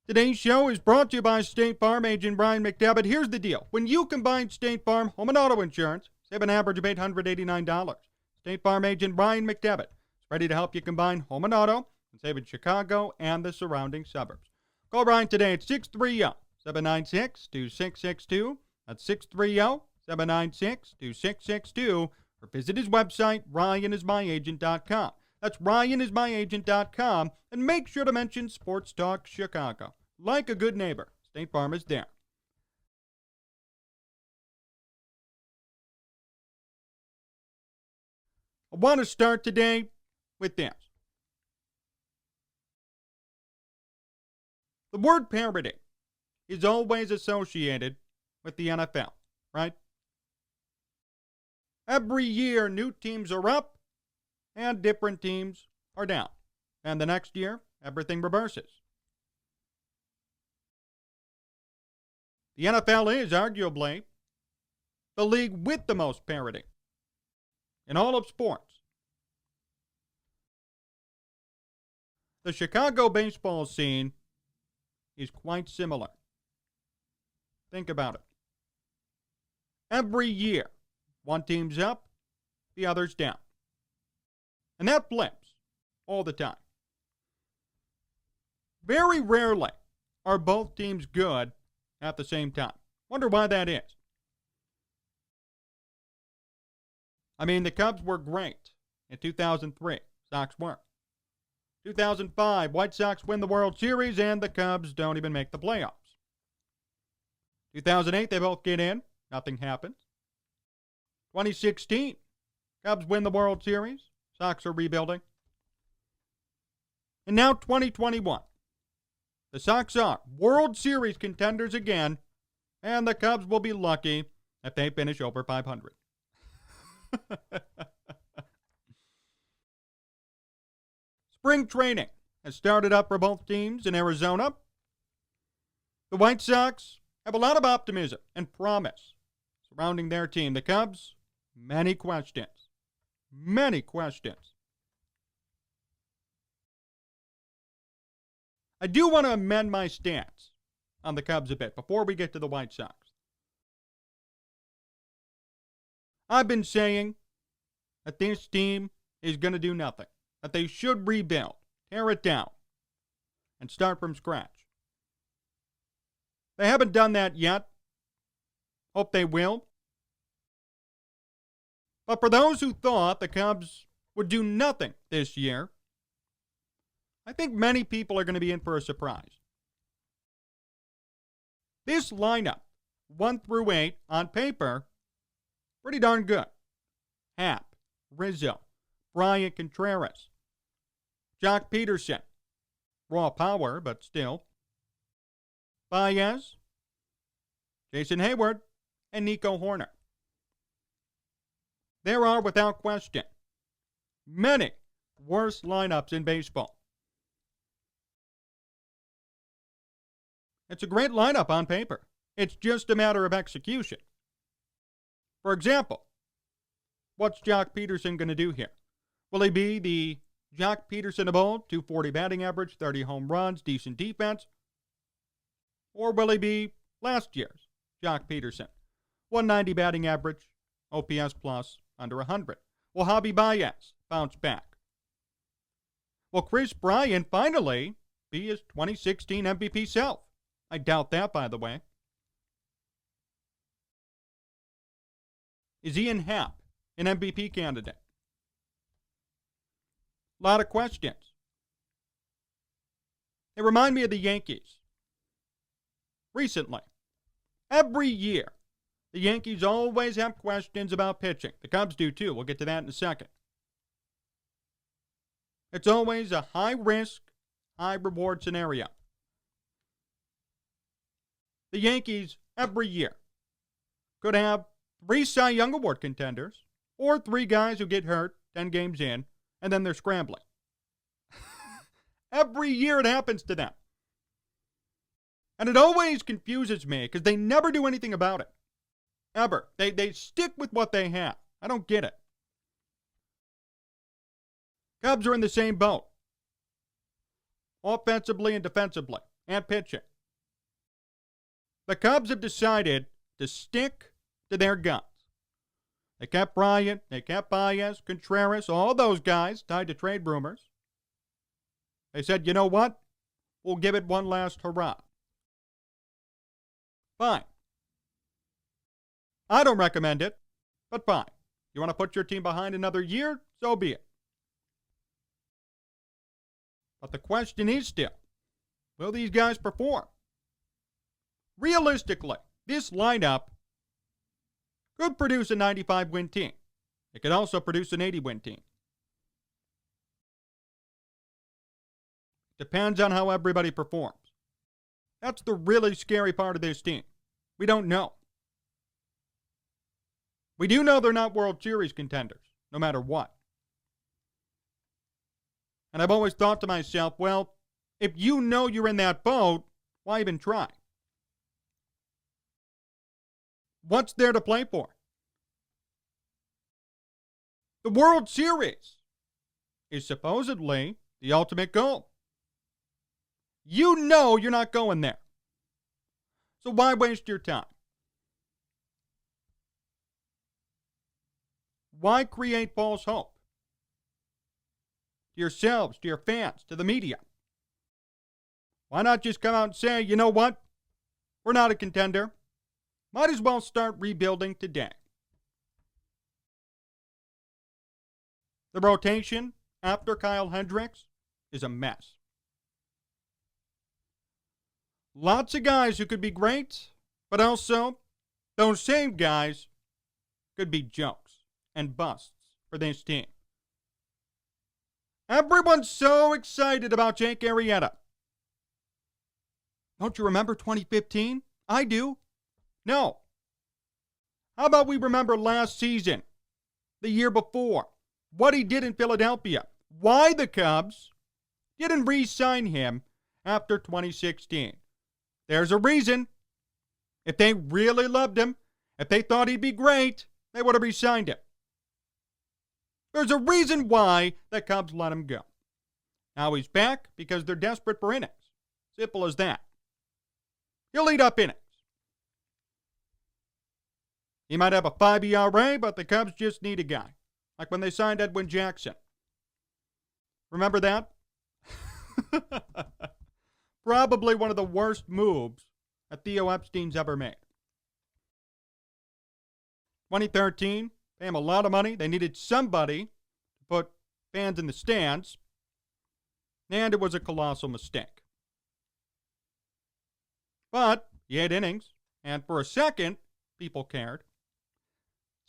Today's show is brought to you by State Farm agent Bryant. Here's the deal. When you combine State Farm home and auto insurance, save an average of $889. State Farm agent Bryant is ready to help you combine home and auto and save in Chicago and the surrounding suburbs. Call Bryant today at 630-796-2662. That's 630-796-2662. Or visit his website, ryanismyagent.com. That's ryanismyagent.com, and make sure to mention Sports Talk Chicago. Like a good neighbor, State Farm is there. I want to start today with this. The word parity is always associated with the NFL, right? Every year, new teams are up and different teams are down. And the next year, everything reverses. The NFL is arguably the league with the most parity in all of sports. The Chicago baseball scene is quite similar. Think about it. Every year, one team's up, the other's down. And that flips all the time. Very rarely are both teams good at the same time. Wonder why that is. I mean, the Cubs were great in 2003. Sox weren't. 2005, White Sox win the World Series, and the Cubs don't even make the playoffs. 2008, they both get in. Nothing happens. 2016, Cubs win the World Series. Sox are rebuilding. And now 2021. The Sox are World Series contenders again, and the Cubs will be lucky if they finish over 500. Spring training has started up for both teams in Arizona. The White Sox have a lot of optimism and promise surrounding their team. The Cubs, many questions. Many questions. I do want to amend my stance on the Cubs a bit before we get to the White Sox. I've been saying that this team is going to do nothing, that they should rebuild, tear it down, and start from scratch. They haven't done that yet. Hope they will. But for those who thought the Cubs would do nothing this year, I think many people are going to be in for a surprise. This lineup, 1 through 8, on paper, pretty darn good. Happ, Rizzo, Bryant, Contreras, Jock Peterson, raw power, but still, Baez, Jason Hayward, and Nico Horner. There are, without question, many worse lineups in baseball. It's a great lineup on paper. It's just a matter of execution. For example, what's Jock Peterson going to do here? Will he be the Jock Peterson of old, 240 batting average, 30 home runs, decent defense? Or will he be last year's Jock Peterson, 190 batting average, OPS plus, under 100? Will Javi Baez bounce back? Will Kris Bryant finally be his 2016 MVP self? I doubt that, by the way. Is Ian Happ an MVP candidate? A lot of questions. They remind me of the Yankees. Recently, every year, the Yankees always have questions about pitching. The Cubs do too. We'll get to that in a second. It's always a high-risk, high-reward scenario. The Yankees, every year, could have 3 Cy Young Award contenders or 3 guys who get hurt 10 games in, and then they're scrambling. Every year it happens to them. And it always confuses me because they never do anything about it. Ever. They stick with what they have. I don't get it. Cubs are in the same boat. Offensively and defensively. and pitching. The Cubs have decided to stick to their guns. They kept Bryant, they kept Baez, Contreras, all those guys tied to trade rumors. They said, you know what? We'll give it one last hurrah. Fine. I don't recommend it, but fine. You want to put your team behind another year? So be it. But the question is still, will these guys perform? Realistically, this lineup could produce a 95-win team. It could also produce an 80-win team. Depends on how everybody performs. That's the really scary part of this team. We don't know. We do know they're not World Series contenders, no matter what. And I've always thought to myself, well, if you know you're in that boat, why even try? What's there to play for? The World Series is supposedly the ultimate goal. You know you're not going there. So why waste your time? Why create false hope? To yourselves, to your fans, to the media. Why not just come out and say, you know what? We're not a contender. Might as well start rebuilding today. The rotation after Kyle Hendricks is a mess. Lots of guys who could be great, but also those same guys could be jokes and busts for this team. Everyone's so excited about Jake Arrieta. Don't you remember 2015? I do. No. How about we remember last season, the year before, what he did in Philadelphia, why the Cubs didn't re-sign him after 2016. There's a reason. If they really loved him, if they thought he'd be great, they would have re-signed him. There's a reason why the Cubs let him go. Now he's back because they're desperate for innings. Simple as that. He'll eat up innings. He might have a 5 ERA, but the Cubs just need a guy. Like when they signed Edwin Jackson. Remember that? Probably one of the worst moves that Theo Epstein's ever made. 2013, pay him a lot of money. They needed somebody to put fans in the stands. And it was a colossal mistake. But he had innings, and for a second, people cared.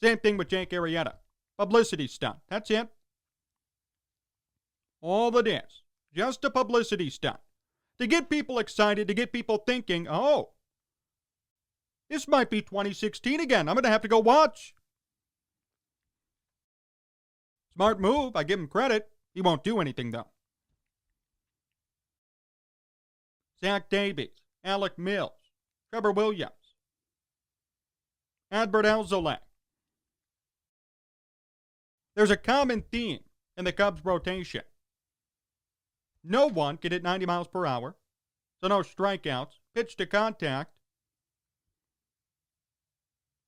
Same thing with Jake Arrieta. Publicity stunt. That's it. All it is. Just a publicity stunt. To get people excited, to get people thinking, oh, this might be 2016 again. I'm going to have to go watch. Smart move. I give him credit. He won't do anything, though. Zach Davies, Alec Mills, Trevor Williams, Adbert Alzolay. There's a common theme in the Cubs rotation. No one can hit 90 miles per hour, so no strikeouts, pitch to contact,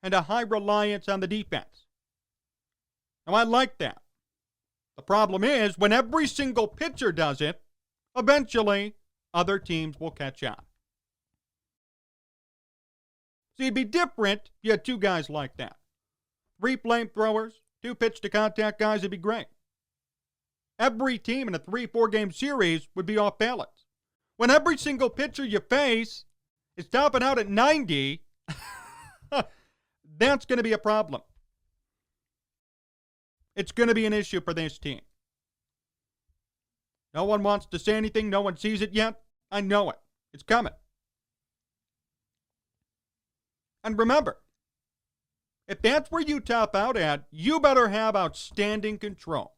and a high reliance on the defense. Now, I like that. The problem is, when every single pitcher does it, eventually other teams will catch on. See, it'd be different if you had two guys like that. 3 flamethrowers, 2 pitch-to-contact guys would be great. Every team in a 3-4 game series would be off balance. When every single pitcher you face is topping out at 90, that's going to be a problem. It's going to be an issue for this team. No one wants to say anything. No one sees it yet. I know it. It's coming. And remember, if that's where you top out at, you better have outstanding control.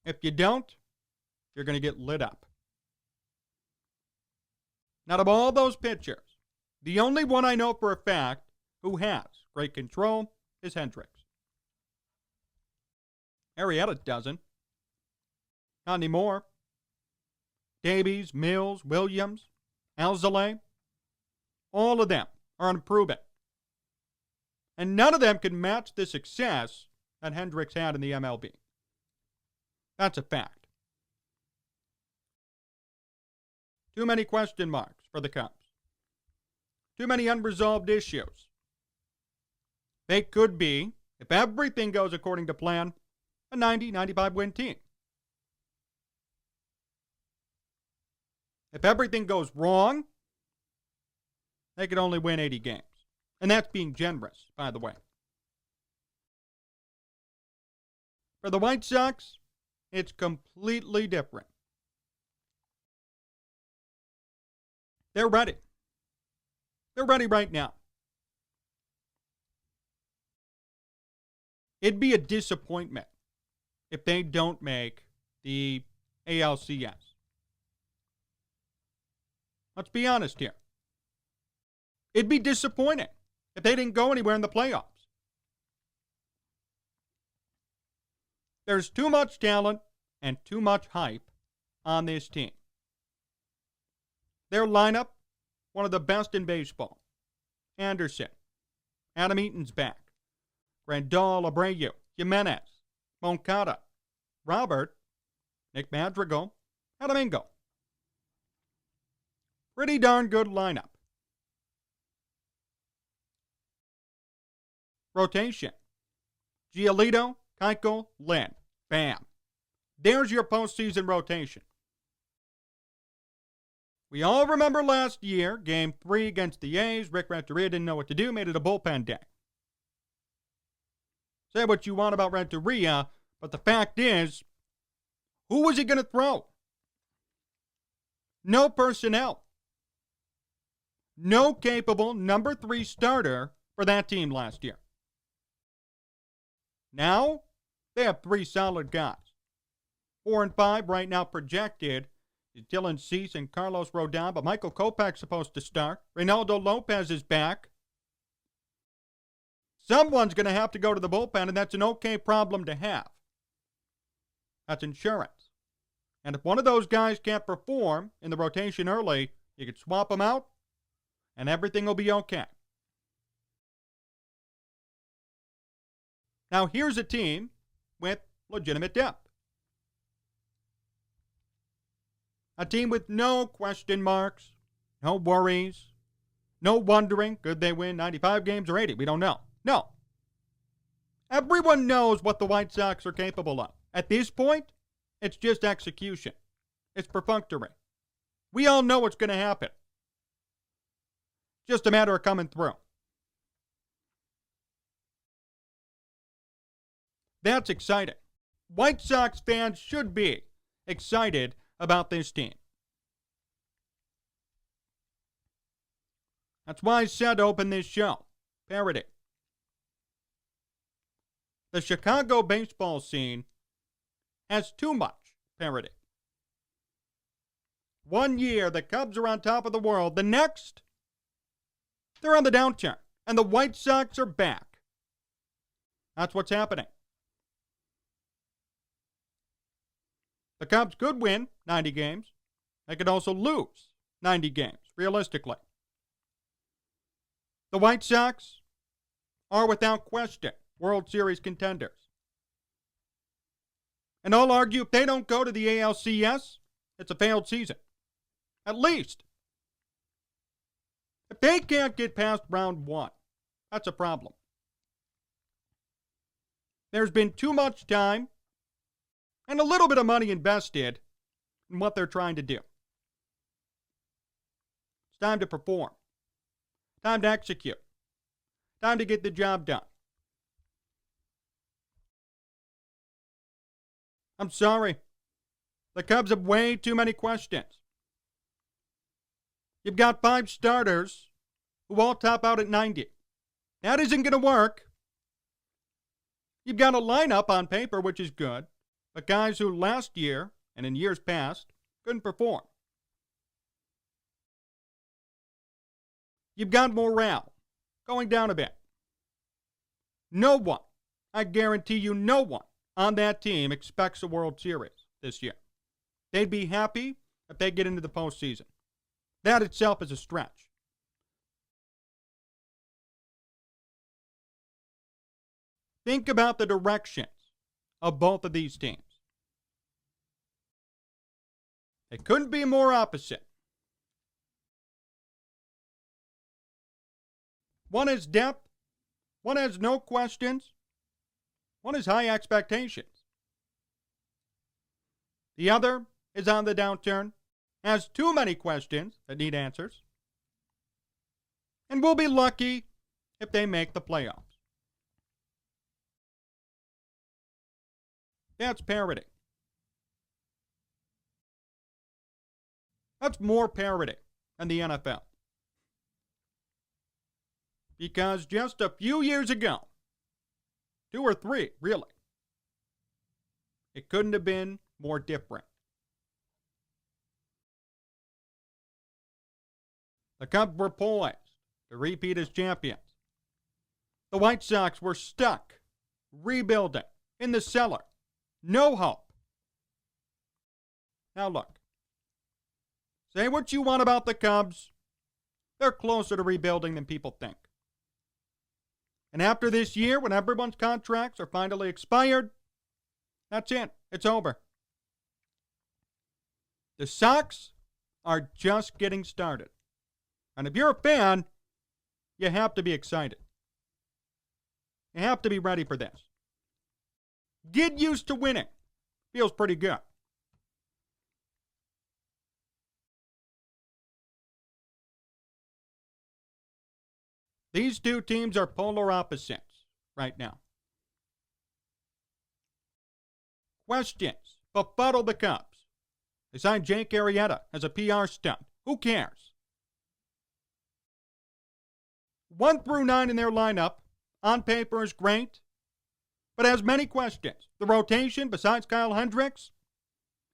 If you don't, you're going to get lit up. Out of all those pitchers, the only one I know for a fact who has great control is Hendricks. Arrieta doesn't. Not anymore. Davies, Mills, Williams, Alzolay, all of them are unproven. And none of them can match the success that Hendricks had in the MLB. That's a fact. Too many question marks for the Cubs. Too many unresolved issues. They could be, if everything goes according to plan, a 90-95 win team. If everything goes wrong, they could only win 80 games. And that's being generous, by the way. For the White Sox, it's completely different. They're ready. They're ready right now. It'd be a disappointment if they don't make the ALCS. Let's be honest here. It'd be disappointing if they didn't go anywhere in the playoffs. There's too much talent and too much hype on this team. Their lineup, one of the best in baseball. Anderson, Adam Eaton's back. Grandal, Abreu, Jimenez, Moncada, Robert, Nick Madrigal, and Domingo. Pretty darn good lineup. Rotation. Giolito, Keuchel, Lynn. Bam. There's your postseason rotation. We all remember last year, Game 3 against the A's. Rick Renteria didn't know what to do, made it a bullpen day. Say what you want about Renteria, but the fact is, who was he going to throw? No personnel. No capable number 3 starter for that team last year. Now, they have 3 solid guys. 4 and 5 right now projected is Dylan Cease and Carlos Rodon, but Michael Kopech's supposed to start. Reynaldo Lopez is back. Someone's going to have to go to the bullpen, and that's an okay problem to have. That's insurance. And if one of those guys can't perform in the rotation early, you can swap them out, and everything will be okay. Now, here's a team with legitimate depth. A team with no question marks, no worries, no wondering, could they win 95 games or 80? We don't know. No. Everyone knows what the White Sox are capable of. At this point, it's just execution. It's perfunctory. We all know what's going to happen. Just a matter of coming through. That's exciting. White Sox fans should be excited about this team. That's why I said to open this show. Parity. The Chicago baseball scene has too much parity. One year, the Cubs are on top of the world. The next, they're on the downturn. And the White Sox are back. That's what's happening. The Cubs could win 90 games. They could also lose 90 games, realistically. The White Sox are without question World Series contenders. And I'll argue if they don't go to the ALCS, it's a failed season. At least. If they can't get past round 1, that's a problem. There's been too much time and a little bit of money invested in what they're trying to do. It's time to perform. Time to execute. Time to get the job done. I'm sorry. The Cubs have way too many questions. You've got 5 starters who all top out at 90. That isn't going to work. You've got a lineup on paper, which is good, but guys who last year and in years past couldn't perform. You've got morale going down a bit. No one, I guarantee you, no one on that team expects a World Series this year. They'd be happy if they get into the postseason. That itself is a stretch. Think about the directions of both of these teams. They couldn't be more opposite. One has depth, one has no questions, one has high expectations. The other is on the downturn, has too many questions that need answers, and will be lucky if they make the playoffs. That's parity. That's more parity than the NFL. Because just a few years ago, 2 or 3, really, it couldn't have been more different. The Cubs were poised to repeat as champions. The White Sox were stuck, rebuilding, in the cellar. No hope. Now look, say what you want about the Cubs. They're closer to rebuilding than people think. And after this year, when everyone's contracts are finally expired, that's it. It's over. The Sox are just getting started. And if you're a fan, you have to be excited. You have to be ready for this. Get used to winning. Feels pretty good. These two teams are polar opposites right now. Questions befuddle the Cubs. They signed Jake Arrieta as a PR stunt. Who cares? 1 through 9 in their lineup, on paper, is great, but has many questions. The rotation, besides Kyle Hendricks,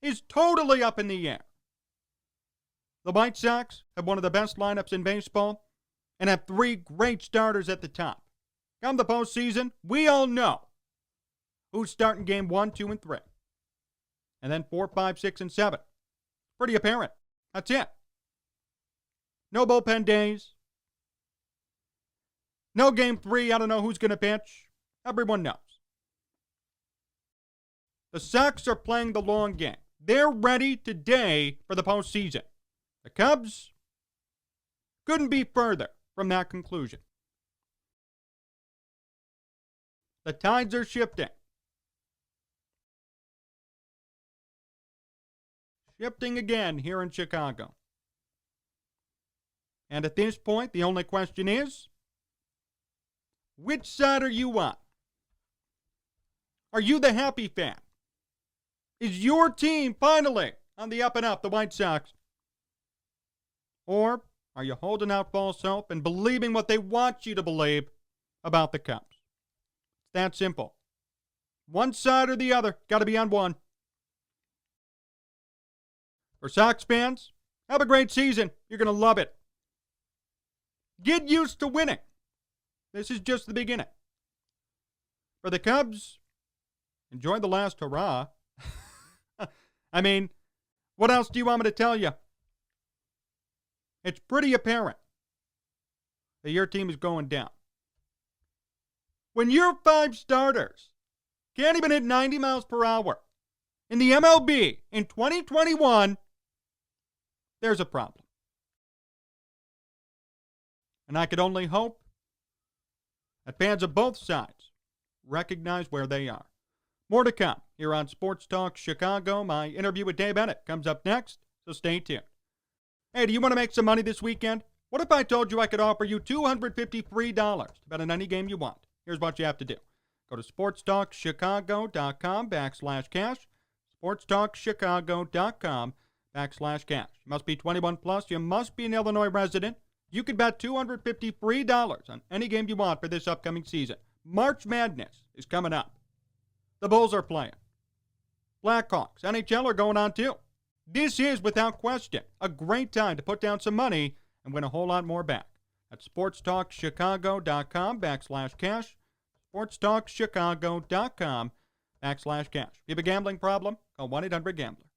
is totally up in the air. The White Sox have one of the best lineups in baseball and have 3 great starters at the top. Come the postseason, we all know who's starting game 1, 2, and 3. And then 4, 5, 6, and 7. Pretty apparent. That's it. No bullpen days. No game 3, I don't know who's going to pitch. Everyone knows. The Sox are playing the long game. They're ready today for the postseason. The Cubs couldn't be further from that conclusion. The tides are shifting. Shifting again here in Chicago. And at this point, the only question is, which side are you on? Are you the happy fan? Is your team finally on the up and up, the White Sox? Or are you holding out false hope and believing what they want you to believe about the Cubs? It's that simple. One side or the other, got to be on one. For Sox fans, have a great season. You're going to love it. Get used to winning. This is just the beginning. For the Cubs, enjoy the last hurrah. I mean, what else do you want me to tell you? It's pretty apparent that your team is going down. When your 5 starters can't even hit 90 miles per hour in the MLB in 2021, there's a problem. And I could only hope that fans of both sides recognize where they are. More to come here on Sports Talk Chicago. My interview with Dave Bennett comes up next, so stay tuned. Hey, do you want to make some money this weekend? What if I told you I could offer you $250 free to bet on any game you want? Here's what you have to do. Go to sportstalkchicago.com/cash. sportstalkchicago.com/cash. You must be 21 plus. You must be an Illinois resident. You can bet $250 free on any game you want for this upcoming season. March Madness is coming up. The Bulls are playing. Blackhawks, NHL are going on too. This is, without question, a great time to put down some money and win a whole lot more back. That's sportstalkchicago.com/cash. sportstalkchicago.com/cash. If you have a gambling problem, call 1-800-GAMBLER.